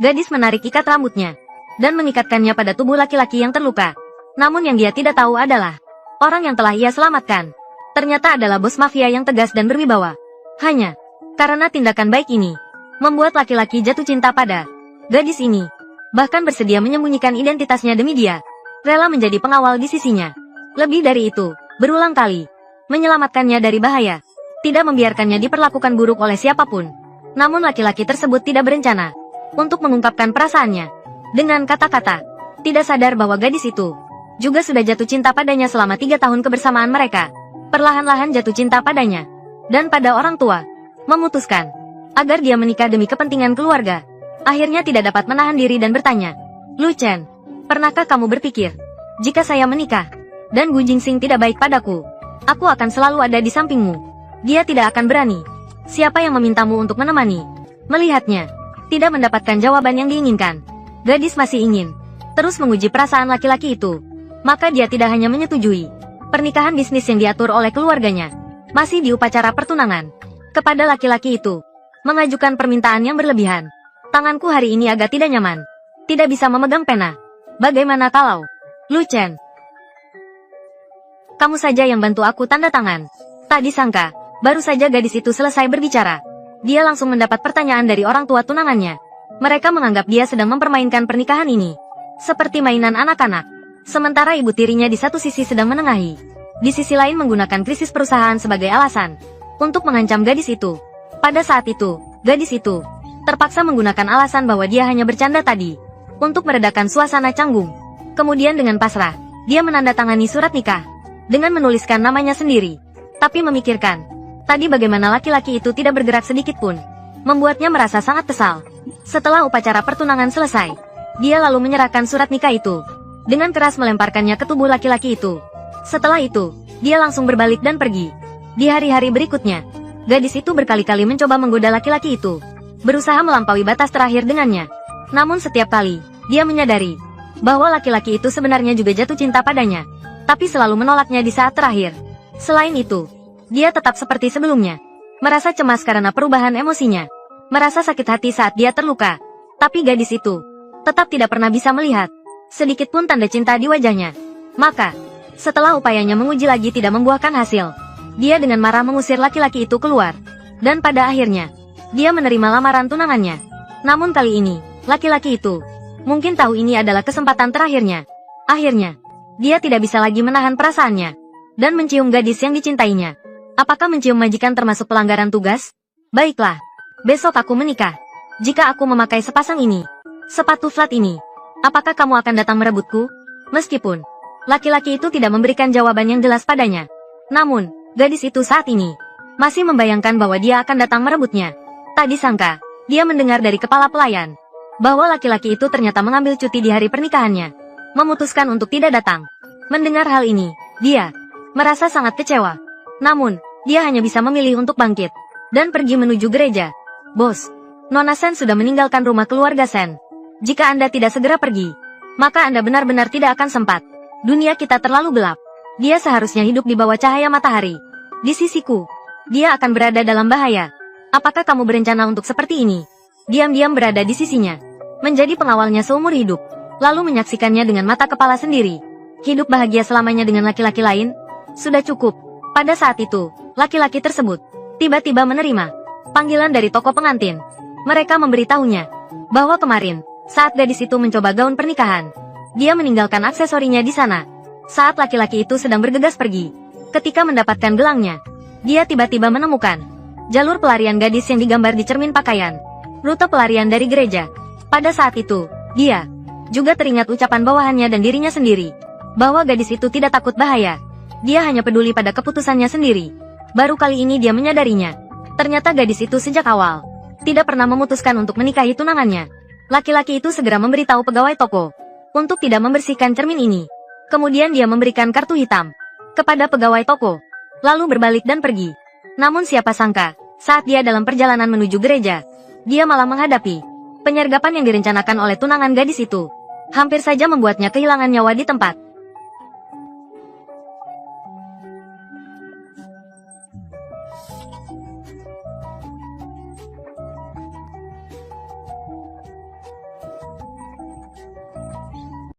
Gadis menarik ikat rambutnya dan mengikatkannya pada tubuh laki-laki yang terluka. Namun yang dia tidak tahu adalah orang yang telah ia selamatkan ternyata adalah bos mafia yang tegas dan berwibawa. Hanya karena tindakan baik ini membuat laki-laki jatuh cinta pada gadis ini, bahkan bersedia menyembunyikan identitasnya demi dia, rela menjadi pengawal di sisinya. Lebih dari itu, berulang kali menyelamatkannya dari bahaya, tidak membiarkannya diperlakukan buruk oleh siapapun. Namun laki-laki tersebut tidak berencana untuk mengungkapkan perasaannya dengan kata-kata, tidak sadar bahwa gadis itu juga sudah jatuh cinta padanya selama 3 tahun kebersamaan mereka. Perlahan-lahan jatuh cinta padanya dan pada orang tua, memutuskan agar dia menikah demi kepentingan keluarga. Akhirnya tidak dapat menahan diri dan bertanya, "Lu Chen, pernahkah kamu berpikir, jika saya menikah dan Gu Jingsing tidak baik padaku, aku akan selalu ada di sampingmu? Dia tidak akan berani. Siapa yang memintamu untuk menemani?" Melihatnya tidak mendapatkan jawaban yang diinginkan, gadis masih ingin terus menguji perasaan laki-laki itu. Maka dia tidak hanya menyetujui pernikahan bisnis yang diatur oleh keluarganya, masih di upacara pertunangan, kepada laki-laki itu mengajukan permintaan yang berlebihan. "Tanganku hari ini agak tidak nyaman, tidak bisa memegang pena. Bagaimana kalau Lu Chen, kamu saja yang bantu aku tanda tangan?" Tak disangka, baru saja gadis itu selesai berbicara, dia langsung mendapat pertanyaan dari orang tua tunangannya. Mereka menganggap dia sedang mempermainkan pernikahan ini seperti mainan anak-anak. Sementara ibu tirinya di satu sisi sedang menengahi, di sisi lain menggunakan krisis perusahaan sebagai alasan untuk mengancam gadis itu. Pada saat itu, gadis itu terpaksa menggunakan alasan bahwa dia hanya bercanda tadi untuk meredakan suasana canggung. Kemudian dengan pasrah, dia menandatangani surat nikah dengan menuliskan namanya sendiri. Tapi memikirkan tadi bagaimana laki-laki itu tidak bergerak sedikit pun, membuatnya merasa sangat kesal. Setelah upacara pertunangan selesai, dia lalu menyerahkan surat nikah itu dengan keras, melemparkannya ke tubuh laki-laki itu. Setelah itu, dia langsung berbalik dan pergi. Di hari-hari berikutnya, gadis itu berkali-kali mencoba menggoda laki-laki itu, berusaha melampaui batas terakhir dengannya. Namun setiap kali, dia menyadari bahwa laki-laki itu sebenarnya juga jatuh cinta padanya, tapi selalu menolaknya di saat terakhir. Selain itu, dia tetap seperti sebelumnya, merasa cemas karena perubahan emosinya, merasa sakit hati saat dia terluka. Tapi gadis itu tetap tidak pernah bisa melihat sedikit pun tanda cinta di wajahnya. Maka, setelah upayanya menguji lagi tidak membuahkan hasil, dia dengan marah mengusir laki-laki itu keluar. Dan pada akhirnya, dia menerima lamaran tunangannya. Namun kali ini, laki-laki itu mungkin tahu ini adalah kesempatan terakhirnya. Akhirnya, dia tidak bisa lagi menahan perasaannya dan mencium gadis yang dicintainya. Apakah mencium majikan termasuk pelanggaran tugas? Baiklah, besok aku menikah. Jika aku memakai sepasang ini, sepatu flat ini, apakah kamu akan datang merebutku? Meskipun laki-laki itu tidak memberikan jawaban yang jelas padanya, namun gadis itu saat ini masih membayangkan bahwa dia akan datang merebutnya. Tak disangka, dia mendengar dari kepala pelayan bahwa laki-laki itu ternyata mengambil cuti di hari pernikahannya, memutuskan untuk tidak datang. Mendengar hal ini, dia merasa sangat kecewa. Namun, dia hanya bisa memilih untuk bangkit dan pergi menuju gereja. "Bos, Nona Sen sudah meninggalkan rumah keluarga Sen. Jika Anda tidak segera pergi, maka Anda benar-benar tidak akan sempat. Dunia kita terlalu gelap. Dia seharusnya hidup di bawah cahaya matahari. Di sisiku, dia akan berada dalam bahaya. Apakah kamu berencana untuk seperti ini?" Diam-diam berada di sisinya, menjadi pengawalnya seumur hidup, lalu menyaksikannya dengan mata kepala sendiri hidup bahagia selamanya dengan laki-laki lain? Sudah cukup. Pada saat itu, laki-laki tersebut tiba-tiba menerima panggilan dari toko pengantin. Mereka memberitahunya bahwa kemarin, saat gadis itu mencoba gaun pernikahan, dia meninggalkan aksesorinya di sana. Saat laki-laki itu sedang bergegas pergi, ketika mendapatkan gelangnya, dia tiba-tiba menemukan jalur pelarian gadis yang digambar di cermin pakaian, rute pelarian dari gereja. Pada saat itu, dia juga teringat ucapan bawahannya dan dirinya sendiri, bahwa gadis itu tidak takut bahaya. Dia hanya peduli pada keputusannya sendiri. Baru kali ini dia menyadarinya, ternyata gadis itu sejak awal tidak pernah memutuskan untuk menikahi tunangannya. Laki-laki itu segera memberitahu pegawai toko untuk tidak membersihkan cermin ini. Kemudian dia memberikan kartu hitam kepada pegawai toko, lalu berbalik dan pergi. Namun siapa sangka, saat dia dalam perjalanan menuju gereja, dia malah menghadapi penyergapan yang direncanakan oleh tunangan gadis itu. Hampir saja membuatnya kehilangan nyawa di tempat.